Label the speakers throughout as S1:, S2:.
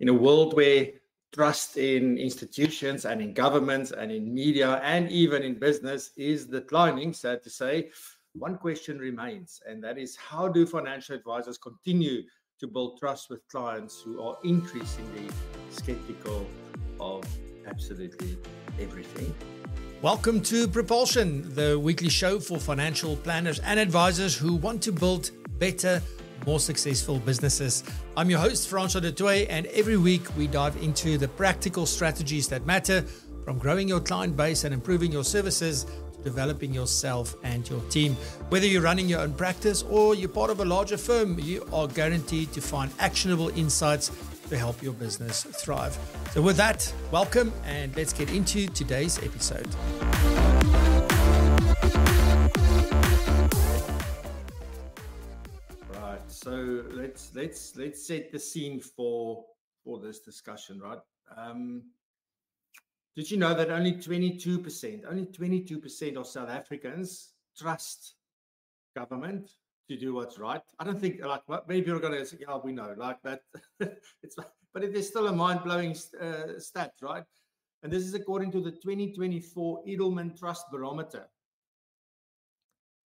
S1: in a world where trust in institutions and in governments and in media and even in business is declining, sad to say, one question remains, and that is, how do financial advisors continue to build trust with clients who are increasingly skeptical of absolutely everything?
S2: Welcome to Propulsion, the weekly show for financial planners and advisors who want to build better, more successful businesses. I'm your host, Francois du Toit, and every week we dive into the practical strategies that matter, from growing your client base and improving your services to developing yourself and your team. Whether you're running your own practice or you're part of a larger firm, you are guaranteed to find actionable insights to help your business thrive. So with that, welcome, and let's get into today's episode.
S1: Right. So let's set the scene for this discussion, right? Did you know that only 22% of South Africans trust government to do what's right? I don't think, like, maybe you're going to say, yeah, we know, like that. But it is still a mind-blowing stat, right? And this is according to the 2024 Edelman Trust Barometer.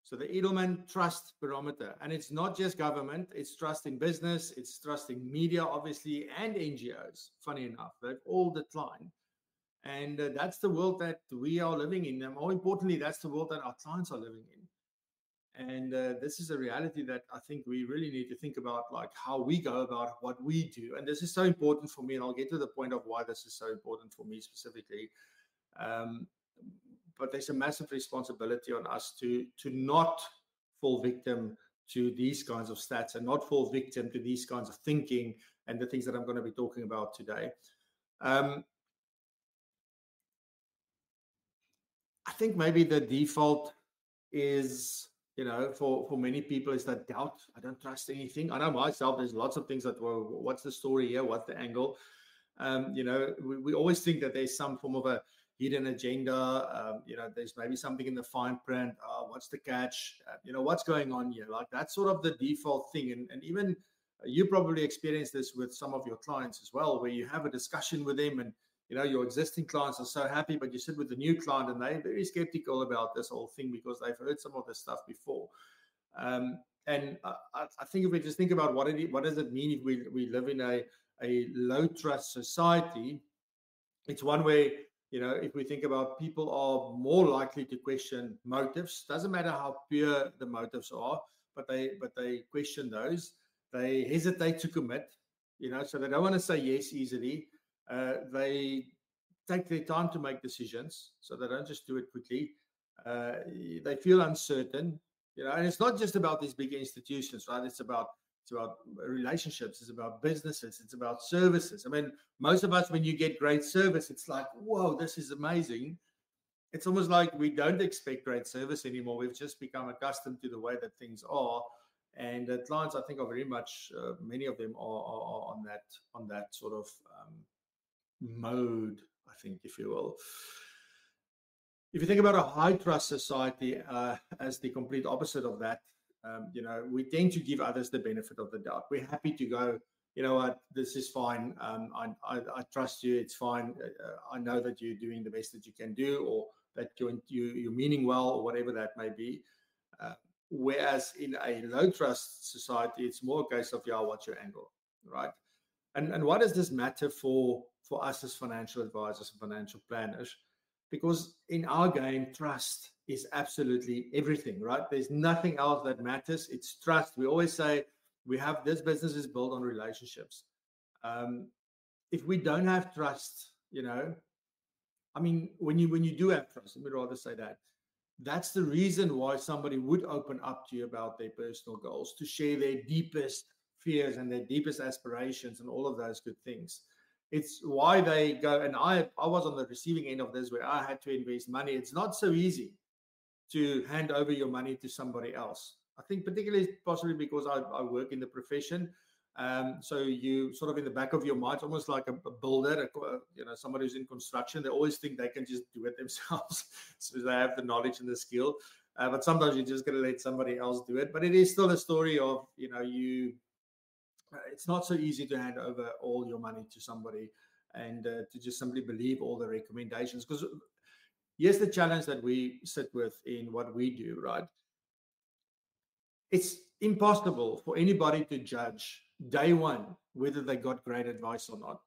S1: So the Edelman Trust Barometer, and it's not just government, it's trust in business, it's trust in media, obviously, and NGOs. Funny enough, they've all declined. And that's the world that we are living in. And more importantly, that's the world that our clients are living in. And this is a reality that I think we really need to think about, like how we go about what we do. And this is so important for me, and I'll get to the point of why this is so important for me specifically. But there's a massive responsibility on us to not fall victim to these kinds of stats and not fall victim to these kinds of thinking and the things that I'm going to be talking about today. I think maybe the default is, for many people is that doubt. I don't trust anything. I know myself, there's lots of things that, well, what's the story here? What's the angle? We always think that there's some form of a hidden agenda. There's maybe something in the fine print. What's the catch? What's going on here? Like, that's sort of the default thing. And even you probably experience this with some of your clients as well, where you have a discussion with them and, your existing clients are so happy, but you sit with a new client and they're very skeptical about this whole thing because they've heard some of this stuff before. And I think if we just think about what does it mean if we live in a low trust society, it's one way, if we think about, people are more likely to question motives. Doesn't matter how pure the motives are, but they question those. They hesitate to commit, so they don't want to say yes easily. They take their time to make decisions, so they don't just do it quickly. They feel uncertain, and it's not just about these big institutions, right? It's about relationships, it's about businesses, it's about services. I mean, most of us, when you get great service, it's like, whoa, this is amazing. It's almost like we don't expect great service anymore. We've just become accustomed to the way that things are. And clients, I think, are very much, many of them are on that sort of mode, I think, if you will. If you think about a high trust society as the complete opposite of that, we tend to give others the benefit of the doubt. We're happy to go, you know what, this is fine. I trust you. It's fine. I know that you're doing the best that you can do, or that you're meaning well, or whatever that may be. Whereas in a low trust society, it's more a case of, yeah, what's your angle, right? And why does this matter for us as financial advisors and financial planners? Because in our game, trust is absolutely everything, right? There's nothing else that matters. It's trust. We always say this business is built on relationships. If we don't have trust, when you do have trust, let me rather say that, that's the reason why somebody would open up to you about their personal goals, to share their deepest fears and their deepest aspirations and all of those good things. It's why they go, and I was on the receiving end of this, where I had to invest money. It's not so easy to hand over your money to somebody else. I think particularly possibly because I work in the profession. So you sort of in the back of your mind, almost like a builder, somebody who's in construction, they always think they can just do it themselves. So they have the knowledge and the skill. But sometimes you're just going to let somebody else do it. But it is still a story of, you it's not so easy to hand over all your money to somebody and to just simply believe all the recommendations. Because here's the challenge that we sit with in what we do, right? It's impossible for anybody to judge day one whether they got great advice or not.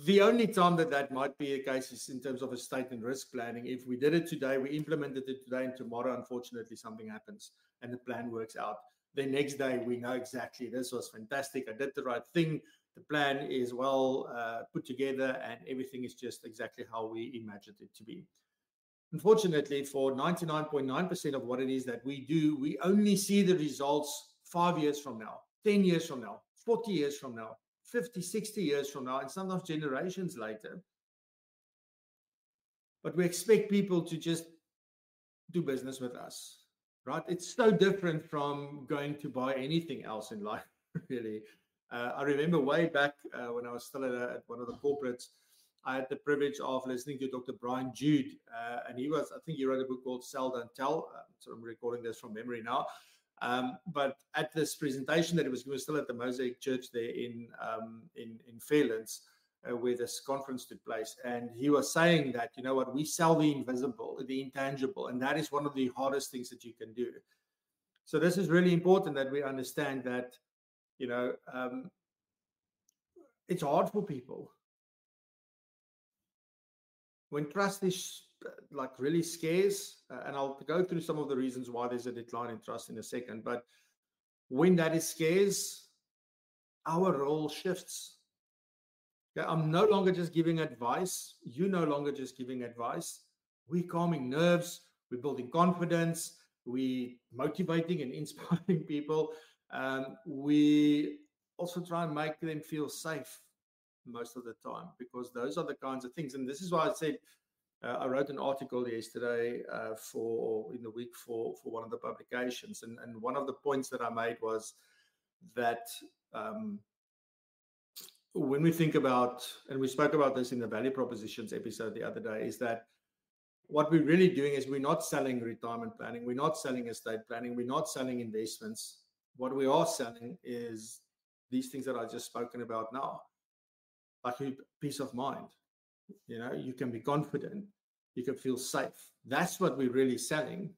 S1: The only time that might be a case is in terms of estate and risk planning. If we did it today, we implemented it today, and tomorrow, unfortunately, something happens and the plan works out. The next day, we know exactly this was fantastic. I did the right thing. The plan is well put together, and everything is just exactly how we imagined it to be. Unfortunately, for 99.9% of what it is that we do, we only see the results 5 years from now, 10 years from now, 40 years from now, 50, 60 years from now, and sometimes generations later. But we expect people to just do business with us, right? It's so different from going to buy anything else in life, really. I remember way back when I was still at one of the corporates, I had the privilege of listening to Dr. Brian Jude, and I think he wrote a book called Sell, Don't Tell. So I'm recording this from memory now. But at this presentation that he was still at the Mosaic Church there in Fairlands, where this conference took place, and he was saying that, you know what, we sell the invisible, the intangible, and that is one of the hardest things that you can do. So this is really important that we understand that, you know, it's hard for people. When trust is like really scarce, and I'll go through some of the reasons why there's a decline in trust in a second, but when that is scarce, our role shifts. Okay? I'm no longer just giving advice. You're no longer just giving advice. We're calming nerves. We're building confidence. We're motivating and inspiring people. We also try and make them feel safe most of the time, because those are the kinds of things. And this is why I said, I wrote an article yesterday in the week for one of the publications. And one of the points that I made was that when we think about, and we spoke about this in the value propositions episode the other day, is that what we're really doing is we're not selling retirement planning. We're not selling estate planning. We're not selling investments. What we are selling is these things that I just spoken about now. Like peace of mind, you know, you can be confident, you can feel safe. That's what we're really selling,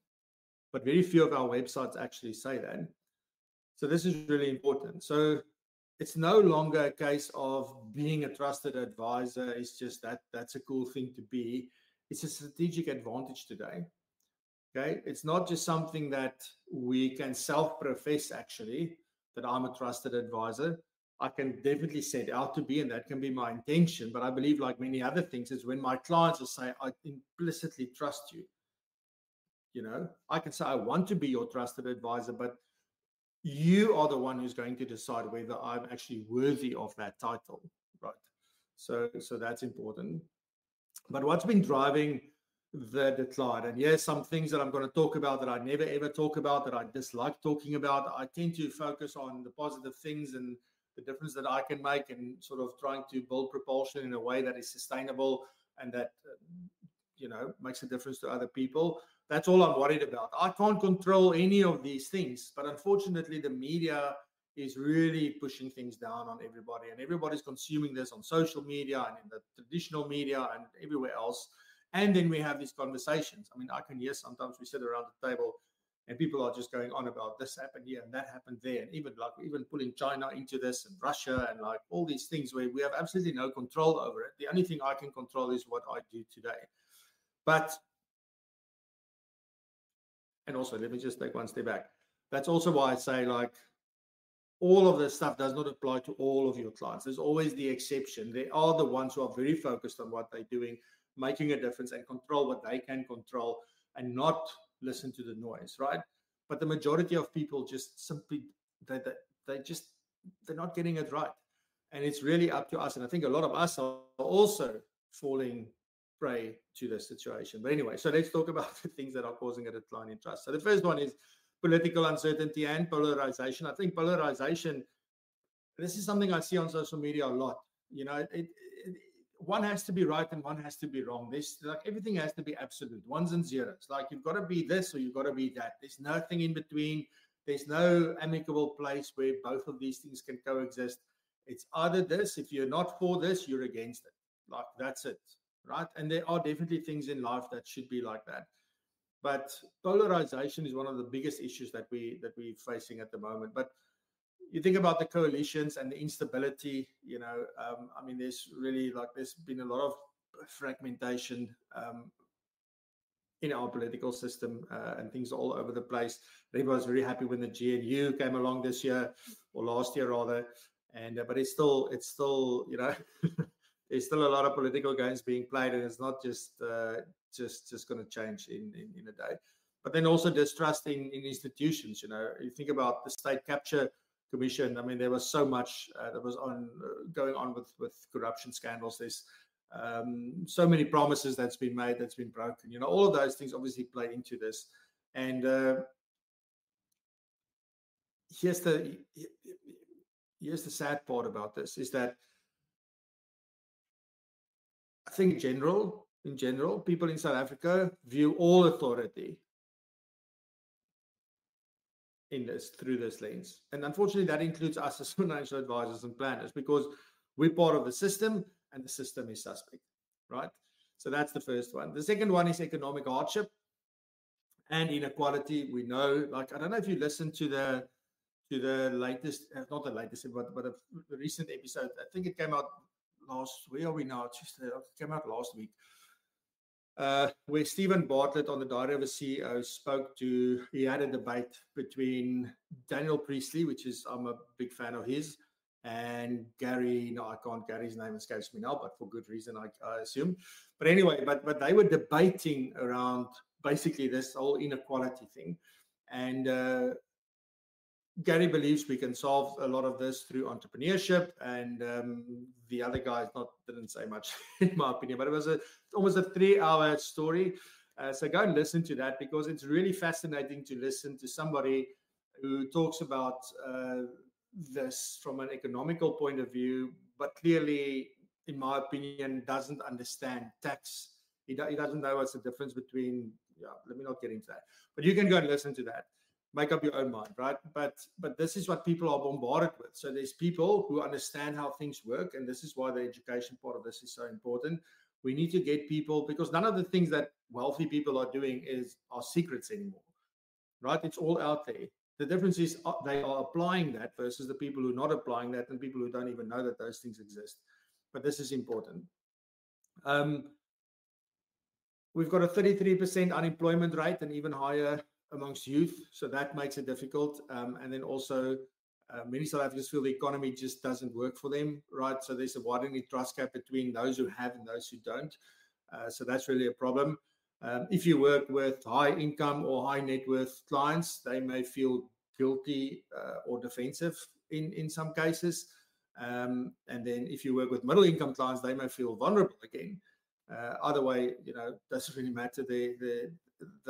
S1: but very few of our websites actually say that. So this is really important. So it's no longer a case of being a trusted advisor. It's just that's a cool thing to be. It's a strategic advantage today. Okay, it's not just something that we can self-profess actually, that I'm a trusted advisor. I can definitely set out to be, and that can be my intention. But I believe, like many other things, is when my clients will say, I implicitly trust you. You know, I can say, I want to be your trusted advisor, but you are the one who's going to decide whether I'm actually worthy of that title, right? So that's important. But what's been driving the decline, and yes, some things that I'm going to talk about that I never ever talk about, that I dislike talking about. I tend to focus on the positive things and the difference that I can make, and sort of trying to build propulsion in a way that is sustainable and that makes a difference to other people. That's all I'm worried about. I can't control any of these things, but unfortunately the media is really pushing things down on everybody, and everybody's consuming this on social media and in the traditional media and everywhere else. And then we have these conversations. I mean, I can hear sometimes we sit around the table and people are just going on about this happened here and that happened there, and even pulling China into this and Russia and like all these things where we have absolutely no control over it. The only thing I can control is what I do today. And also, let me just take one step back. That's also why I say, like, all of this stuff does not apply to all of your clients. There's always the exception. They are the ones who are very focused on what they're doing, making a difference, and control what they can control and not listen to the noise, right? But the majority of people just simply, they're not getting it right. And it's really up to us. And I think a lot of us are also falling prey to this situation. But anyway, so let's talk about the things that are causing a decline in trust. So the first one is political uncertainty and polarization. I think polarization, this is something I see on social media a lot. You know, one has to be right and one has to be wrong. This, like, everything has to be absolute, ones and zeros. Like, you've got to be this or you've got to be that. There's nothing in between. There's no amicable place where both of these things can coexist. It's either this. If you're not for this, you're against it. Like, that's it, right? And there are definitely things in life that should be like that. But polarization is one of the biggest issues that we're facing at the moment. But you think about the coalitions and the instability, I mean, there's been a lot of fragmentation in our political system, and things all over the place. Everyone was very happy when the GNU came along this year, or last year rather, and but it's still there's still a lot of political games being played, and it's not just going to change in a day. But then also distrust in institutions. You think about the State Capture Commission. I mean, there was so much that was going on with corruption scandals. There's so many promises that's been made, that's been broken. All of those things obviously play into this. And here's the sad part about this, is that I think in general, people in South Africa view all authority through this lens. And unfortunately, that includes us as financial advisors and planners, because we're part of the system and the system is suspect, right? So that's the first one. The second one is economic hardship and inequality. We know, like, I don't know if you listened to the latest, not the latest, but a recent episode. I think it came out where are we now? It came out last week. Where Stephen Bartlett on the Diary of a CEO he had a debate between Daniel Priestley, I'm a big fan of his, and Gary's name escapes me now, but for good reason, I assume. But anyway, but they were debating around basically this whole inequality thing. And Gary believes we can solve a lot of this through entrepreneurship, and the other guys didn't say much in my opinion, but it was almost a 3-hour story. So go and listen to that, because it's really fascinating to listen to somebody who talks about this from an economical point of view, but clearly, in my opinion, doesn't understand tax. He doesn't know what's the difference between. Let me not get into that. But you can go and listen to that. Make up your own mind, right? But this is what people are bombarded with. So there's people who understand how things work, and this is why the education part of this is so important. We need to get people, because none of the things that wealthy people are doing are secrets anymore, right? It's all out there. The difference is they are applying that versus the people who are not applying that, and people who don't even know that those things exist. But this is important. We've got a 33% unemployment rate, and even higher amongst youth, so that makes it difficult. And then also, many South Africans feel the economy just doesn't work for them, right? So there's a widening trust gap between those who have and those who don't. So that's really a problem. If you work with high income or high net worth clients, they may feel guilty or defensive in some cases. And then if you work with middle income clients, they may feel vulnerable again. Either way, doesn't really matter. They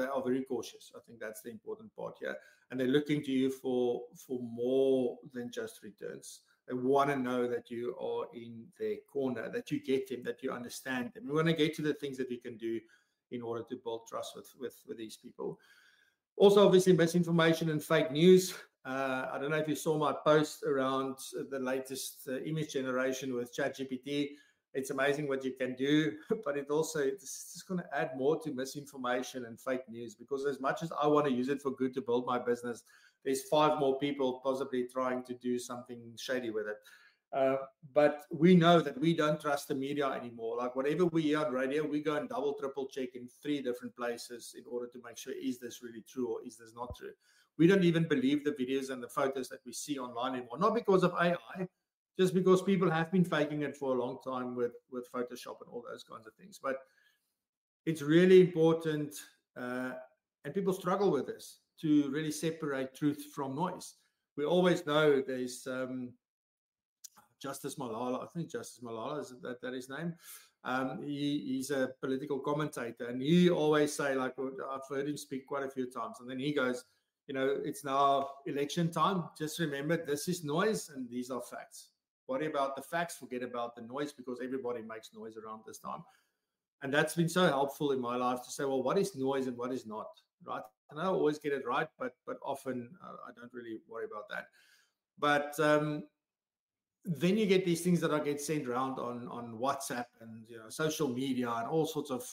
S1: are very cautious. I think that's the important part here. And they're looking to you for more than just returns. They want to know that you are in their corner, that you get them, that you understand them. We want to get to the things that we can do in order to build trust with these people. Also, obviously, misinformation and fake news. I don't know if you saw my post around the latest image generation with ChatGPT. It's amazing what you can do, but it's just going to add more to misinformation and fake news, because as much as I want to use it for good to build my business, there's 5 more people possibly trying to do something shady with it. But we know that we don't trust the media anymore. Like, whatever we hear on radio, we go and double, triple check in 3 different places in order to make sure, is this really true or is this not true? We don't even believe the videos and the photos that we see online anymore, not because of AI, just because people have been faking it for a long time with Photoshop and all those kinds of things. But it's really important, and people struggle with this, to really separate truth from noise. We always know there's Justice Malala. I think Justice Malala, is that his name? He's a political commentator, and he always say, like, I've heard him speak quite a few times, and then he goes, it's now election time. Just remember, this is noise and these are facts. Worry about the facts, forget about the noise, because everybody makes noise around this time. And that's been so helpful in my life to say, well, what is noise and what is not, right? And I don't always get it right, but often I don't really worry about that. But then you get these things that get sent around on WhatsApp and social media and all sorts of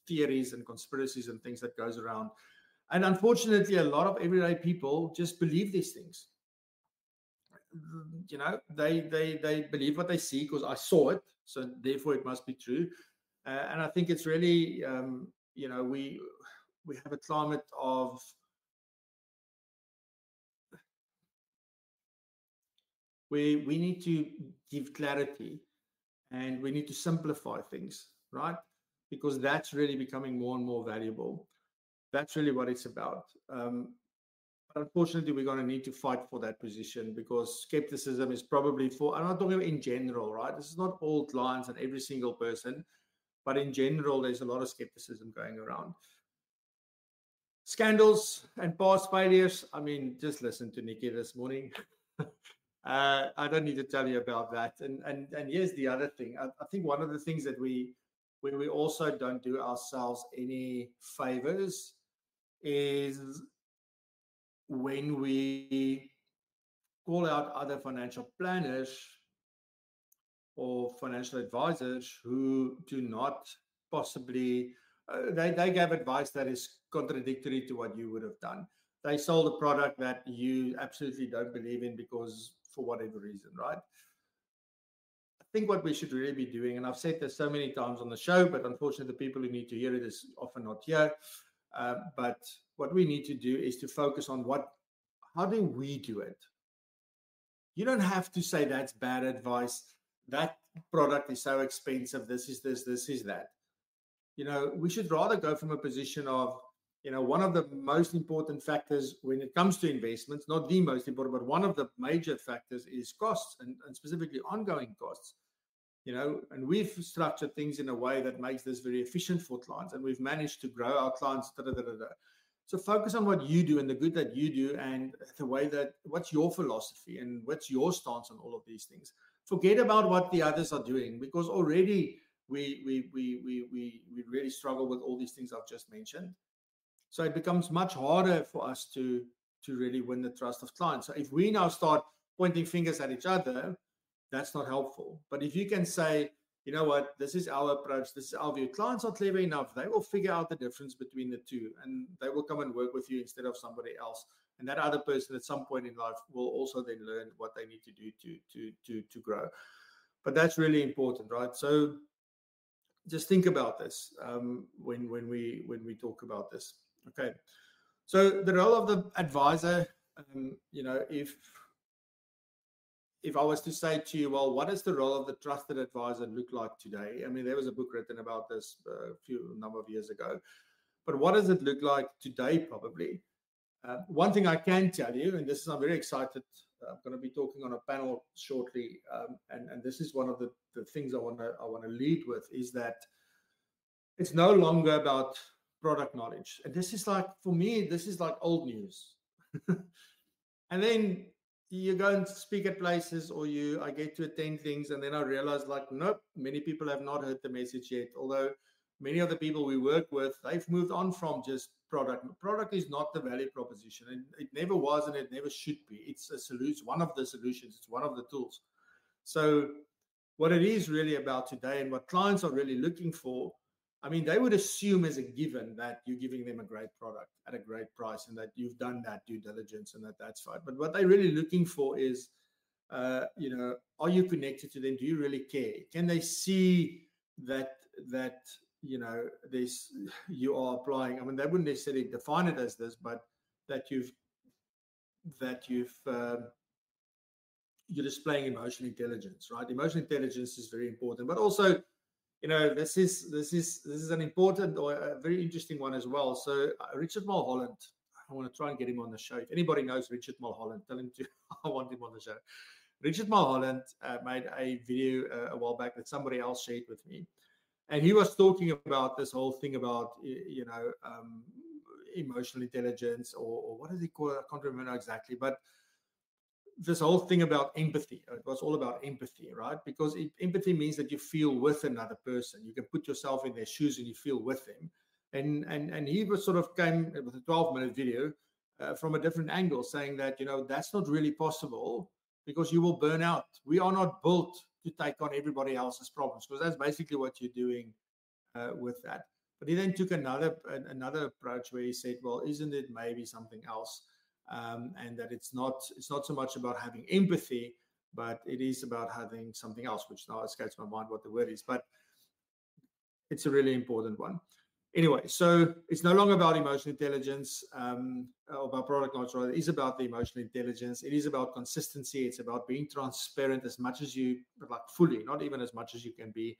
S1: theories and conspiracies and things that goes around. And unfortunately, a lot of everyday people just believe these things. They believe what they see because I saw it, so therefore it must be true. And I think it's really, we have a climate of where we need to give clarity and we need to simplify things, right? Because that's really becoming more and more valuable. That's really what it's about. But unfortunately, we're going to need to fight for that position because skepticism is probably I'm not talking about in general, right? This is not all clients and every single person, but in general, there's a lot of skepticism going around. Scandals and past failures. I mean, just listen to Nikki this morning. I don't need to tell you about that. And here's the other thing. I think one of the things that we also don't do ourselves any favors is when we call out other financial planners or financial advisors who do not possibly, they gave advice that is contradictory to what you would have done. They sold a product that you absolutely don't believe in because for whatever reason, right? I think what we should really be doing, and I've said this so many times on the show, but unfortunately the people who need to hear it is often not here. But what we need to do is to focus on how do we do it? You don't have to say that's bad advice. That product is so expensive. This is this is that. We should rather go from a position of, one of the most important factors when it comes to investments, not the most important, but one of the major factors is costs and specifically ongoing costs. And we've structured things in a way that makes this very efficient for clients, and we've managed to grow our clients. So focus on what you do and the good that you do, and the way that what's your philosophy and what's your stance on all of these things. Forget about what the others are doing, because already we really struggle with all these things I've just mentioned. So it becomes much harder for us to really win the trust of clients. So if we now start pointing fingers at each other, that's not helpful. But if you can say, you know what, this is our approach, this is our view. Clients are clever enough. They will figure out the difference between the two, and they will come and work with you instead of somebody else. And that other person at some point in life will also then learn what they need to do to grow. But that's really important, right? So just think about this when we talk about this. Okay. So the role of the advisor, if I was to say to you, well, what does the role of the trusted advisor look like today? I mean, there was a book written about this a number of years ago. But what does it look like today, probably? One thing I can tell you, and I'm very excited. I'm going to be talking on a panel shortly, and this is one of the things I want to lead with, is that it's no longer about product knowledge. And this is like, for me, this is like old news. And then you go and speak at places, or I get to attend things, and then I realize, like, nope, many people have not heard the message yet. Although many of the people we work with, they've moved on from just product. Product is not the value proposition, and it never was, and it never should be. It's a solution, one of the solutions. It's one of the tools. So what it is really about today, and what clients are really looking for, I mean, they would assume as a given that you're giving them a great product at a great price, and that you've done that due diligence, and that's fine. But what they're really looking for is, are you connected to them? Do you really care? Can they see that you are applying? I mean, they wouldn't necessarily define it as this, but that you're displaying emotional intelligence, right? Emotional intelligence is very important, but also, this is an important or a very interesting one as well. So Richard Mulholland, I want to try and get him on the show. If anybody knows Richard Mulholland, tell him I want him on the show. Richard Mulholland made a video a while back that somebody else shared with me, and he was talking about this whole thing about emotional intelligence, or what does he call it? I can't remember exactly, but this whole thing about empathy. It was all about empathy, right? Because empathy means that you feel with another person. You can put yourself in their shoes and you feel with them. And he was sort of came with a 12-minute video from a different angle, saying that, that's not really possible because you will burn out. We are not built to take on everybody else's problems, because that's basically what you're doing with that. But he then took another approach where he said, well, isn't it maybe something else? And that it's not so much about having empathy, but it is about having something else, which now escapes my mind what the word is, but it's a really important one. Anyway, so it's no longer about emotional intelligence, or about product knowledge, rather. It is about the emotional intelligence. It is about consistency. It's about being transparent as much as you, like fully, not even as much as you can be,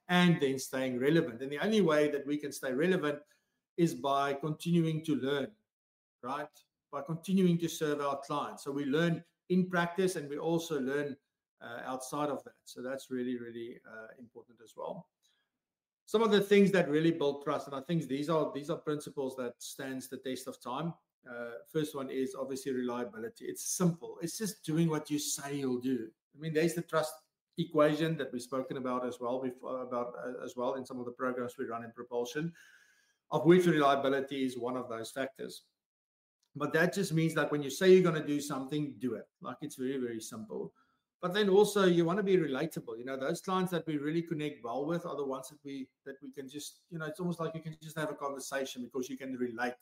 S1: and then staying relevant. And the only way that we can stay relevant is by continuing to learn, right? By continuing to serve our clients. So we learn in practice, and we also learn outside of that. So that's really, really important as well. Some of the things that really build trust, and I think these are principles that stands the test of time. First one is obviously reliability. It's simple. It's just doing what you say you'll do. I mean, there's the trust equation that we've spoken about as well in some of the programs we run in Propulsion, of which reliability is one of those factors. But that just means that when you say you're going to do something, do it. Like, it's very, very simple. But then also you want to be relatable. Those clients that we really connect well with are the ones that we can just, it's almost like you can just have a conversation because you can relate.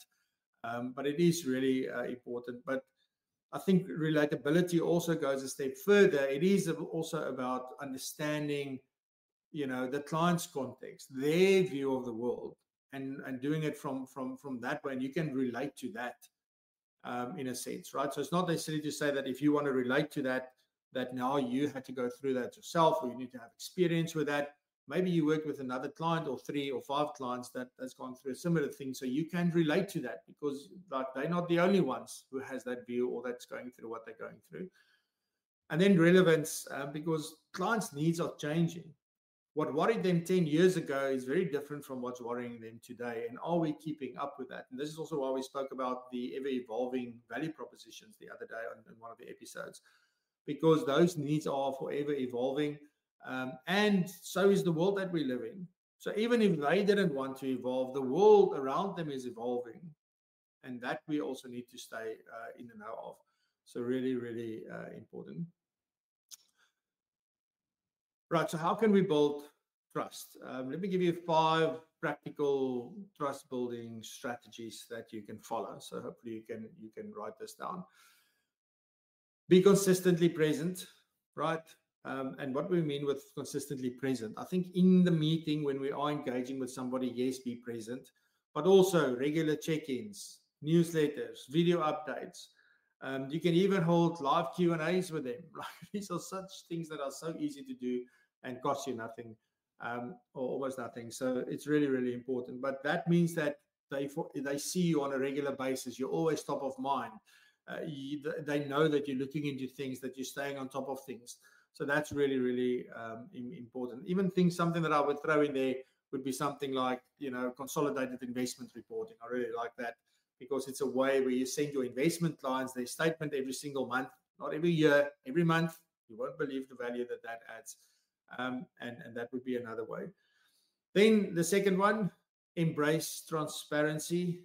S1: But it is really important. But I think relatability also goes a step further. It is also about understanding, the client's context, their view of the world, and doing it from that way. And you can relate to that in a sense, right? So it's not necessarily to say that if you want to relate to that now you had to go through that yourself, or you need to have experience with that. Maybe you worked with another client or 3 or 5 clients that's gone through a similar thing, so you can relate to that, because like they're not the only ones who has that view or that's going through what they're going through. And then relevance, because clients' needs are changing. What worried them 10 years ago is very different from what's worrying them today. And are we keeping up with that? And this is also why we spoke about the ever-evolving value propositions the other day in one of the episodes, because those needs are forever evolving. And so is the world that we live in. So even if they didn't want to evolve, the world around them is evolving. And that we also need to stay in the know of. So really, really important. Right, so how can we build trust? Let me give you 5 practical trust building strategies that you can follow. So hopefully you can write this down. Be consistently present, right? And what we mean with consistently present, I think in the meeting when we are engaging with somebody, yes, be present, but also regular check-ins, newsletters, video updates. You can even hold live Q&As with them. These are such things that are so easy to do and cost you nothing, or almost nothing. So it's really, really important. But that means that they see you on a regular basis. You're always top of mind. They know that you're looking into things, that you're staying on top of things. So that's really, really important. Even something that I would throw in there would be something like, consolidated investment reporting. I really like that, because it's a way where you send your investment clients their statement every single month, not every year, every month. You won't believe the value that adds. And that would be another way. Then the second one, embrace transparency.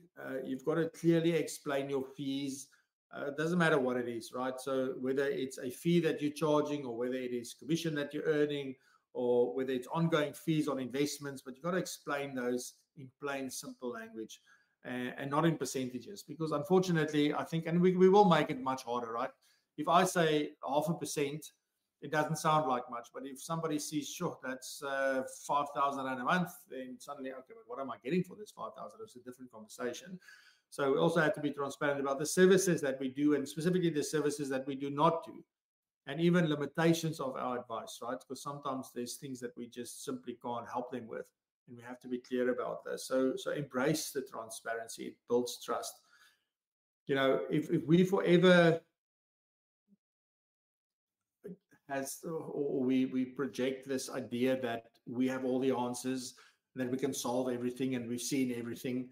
S1: You've got to clearly explain your fees. It doesn't matter what it is, right? So whether it's a fee that you're charging, or whether it is commission that you're earning, or whether it's ongoing fees on investments, but you've got to explain those in plain, simple language, and not in percentages. Because unfortunately, I think, and we will make it much harder, right? If I say 0.5%, it doesn't sound like much. But if somebody sees, sure, that's 5,000 a month, then suddenly, okay, but what am I getting for this 5,000? It's a different conversation. So we also have to be transparent about the services that we do, and specifically the services that we do not do, and even limitations of our advice, right? Because sometimes there's things that we just simply can't help them with, and we have to be clear about this. So embrace the transparency. It builds trust. If we forever we project this idea that we have all the answers, that we can solve everything, and we've seen everything,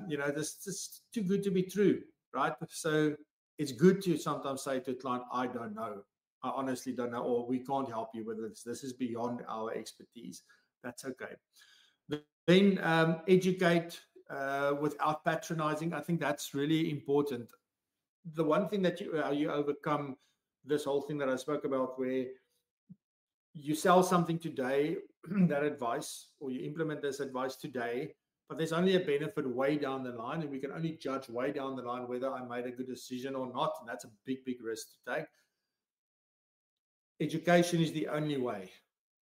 S1: this is too good to be true, right? So it's good to sometimes say to a client, I don't know. I honestly don't know, or we can't help you with this. This is beyond our expertise. That's okay. Then educate without patronizing. I think that's really important. The one thing that you overcome this whole thing that I spoke about, where you sell something today, that advice, or you implement this advice today, but there's only a benefit way down the line, and we can only judge way down the line whether I made a good decision or not. And that's a big, big risk to take. Education is the only way.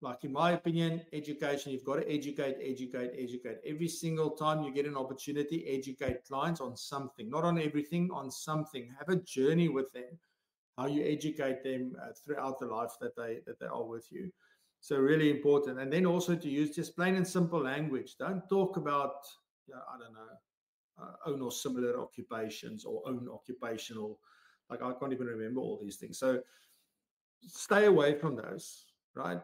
S1: Like, in my opinion, education, you've got to educate. Every single time you get an opportunity, educate clients on something, not on everything, on something. Have a journey with them, how you educate them throughout the life that they are with you. So really important. And then also to use just plain and simple language. Don't talk about, I don't know, own or similar occupations, or own occupational, like I can't even remember all these things. So stay away from those, right?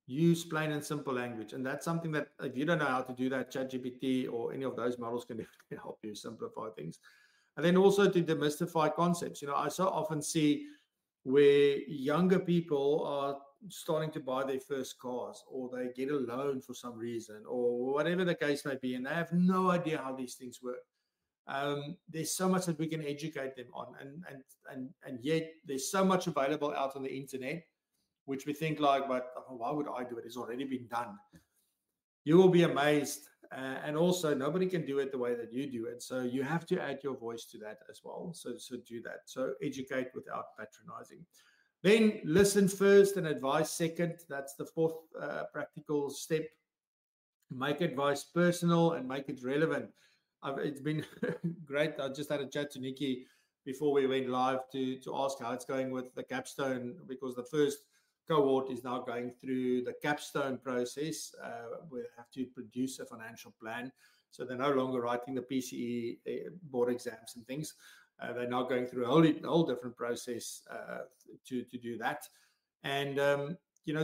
S1: Use plain and simple language. And that's something that, if you don't know how to do that, ChatGPT or any of those models can definitely help you simplify things. And then also to demystify concepts. I so often see where younger people are starting to buy their first cars, or they get a loan for some reason, or whatever the case may be, and they have no idea how these things work. There's so much that we can educate them on, and yet there's so much available out on the internet, which we think like, but why would I do it? It's already been done. You will be amazed. And also, nobody can do it the way that you do it. So you have to add your voice to that as well. So do that. So educate without patronizing. Then listen first and advise second. That's the fourth practical step. Make advice personal and make it relevant. It's been great. I just had a chat to Nikki before we went live to ask how it's going with the capstone, because the first cohort is now going through the capstone process, where they have to produce a financial plan. So they're no longer writing the PCE board exams and things. They're now going through a whole different process to do that. And,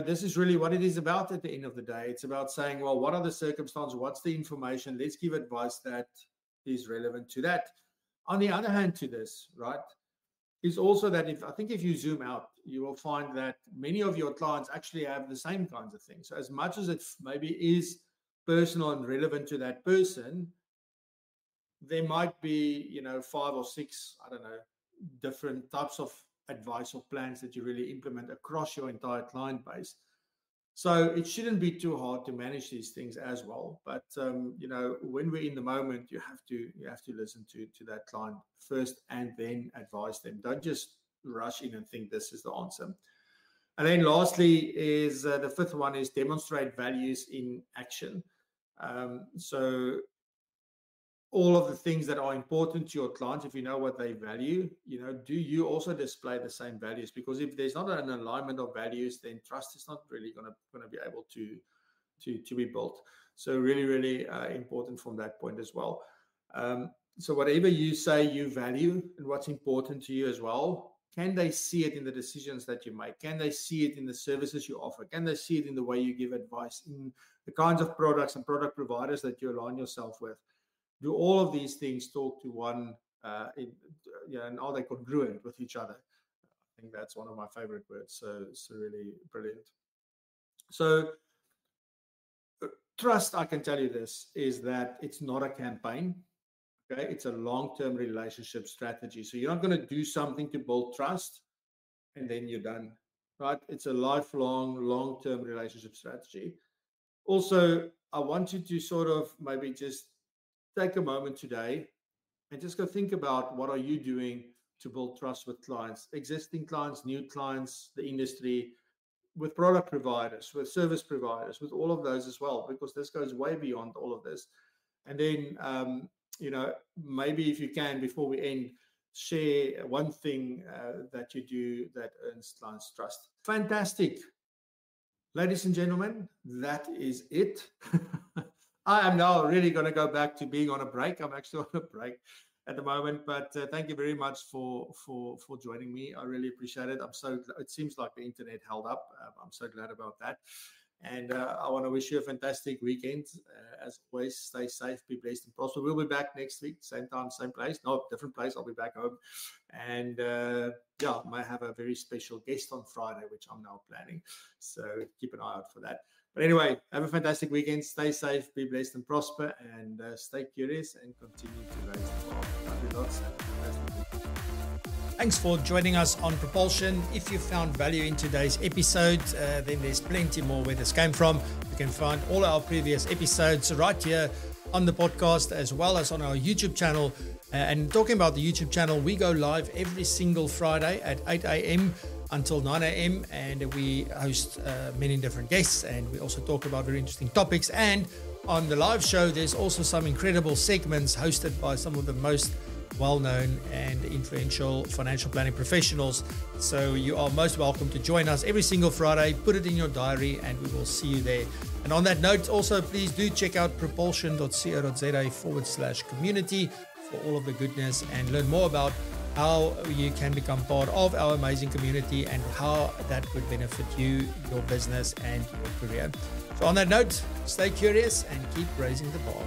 S1: this is really what it is about at the end of the day. It's about saying, well, what are the circumstances? What's the information? Let's give advice that is relevant to that. On the other hand to this, right, is also that if you zoom out, you will find that many of your clients actually have the same kinds of things. So as much as it maybe is personal and relevant to that person, there might be, 5 or 6, I don't know, different types of advice or plans that you really implement across your entire client base. So it shouldn't be too hard to manage these things as well. But when we're in the moment, you have to listen to that client first and then advise them. Don't just rush in and think this is the answer. And then lastly is the fifth one is demonstrate values in action. So all of the things that are important to your clients, if you know what they value, do you also display the same values? Because if there's not an alignment of values, then trust is not really going to be able to be built. So really, really important from that point as well. So whatever you say you value and what's important to you as well, can they see it in the decisions that you make? Can they see it in the services you offer? Can they see it in the way you give advice, in the kinds of products and product providers that you align yourself with? Do all of these things talk to one, and are they congruent with each other? I think that's one of my favorite words. So really brilliant. So trust, I can tell you this, is that it's not a campaign. Okay, it's a long-term relationship strategy. So you're not going to do something to build trust and then you're done, right? It's a lifelong, long-term relationship strategy. Also, I want you to sort of maybe just take a moment today and just go think about what are you doing to build trust with clients, existing clients, new clients, the industry, with product providers, with service providers, with all of those as well, because this goes way beyond all of this. And then, maybe if you can, before we end, share one thing that you do that earns clients' trust. Fantastic. Ladies and gentlemen, that is it. I am now really going to go back to being on a break. I'm actually on a break at the moment, but thank you very much for joining me. I really appreciate it. It seems like the internet held up. I'm so glad about that. And I want to wish you a fantastic weekend. As always, stay safe, be blessed, and prosper. We'll be back next week, same time, same place. No, different place. I'll be back home. And I might have a very special guest on Friday, which I'm now planning. So keep an eye out for that. But anyway, have a fantastic weekend. Stay safe, be blessed, and prosper. And stay curious and continue to raise the bar. Love you lots.
S2: Thanks for joining us on Propulsion. If you found value in today's episode, then there's plenty more where this came from. You can find all our previous episodes right here on the podcast, as well as on our YouTube channel. And talking about the YouTube channel, we go live every single Friday at 8 a.m. until 9 a.m. and we host many different guests, and we also talk about very interesting topics. And on the live show, there's also some incredible segments hosted by some of the most well-known and influential financial planning professionals. So you are most welcome to join us every single Friday. Put it in your diary and we will see you there. And on that note, also please do check out propulsion.co.za/community for all of the goodness and learn more about how you can become part of our amazing community and how that would benefit you, your business, and your career. So on that note, stay curious and keep raising the bar.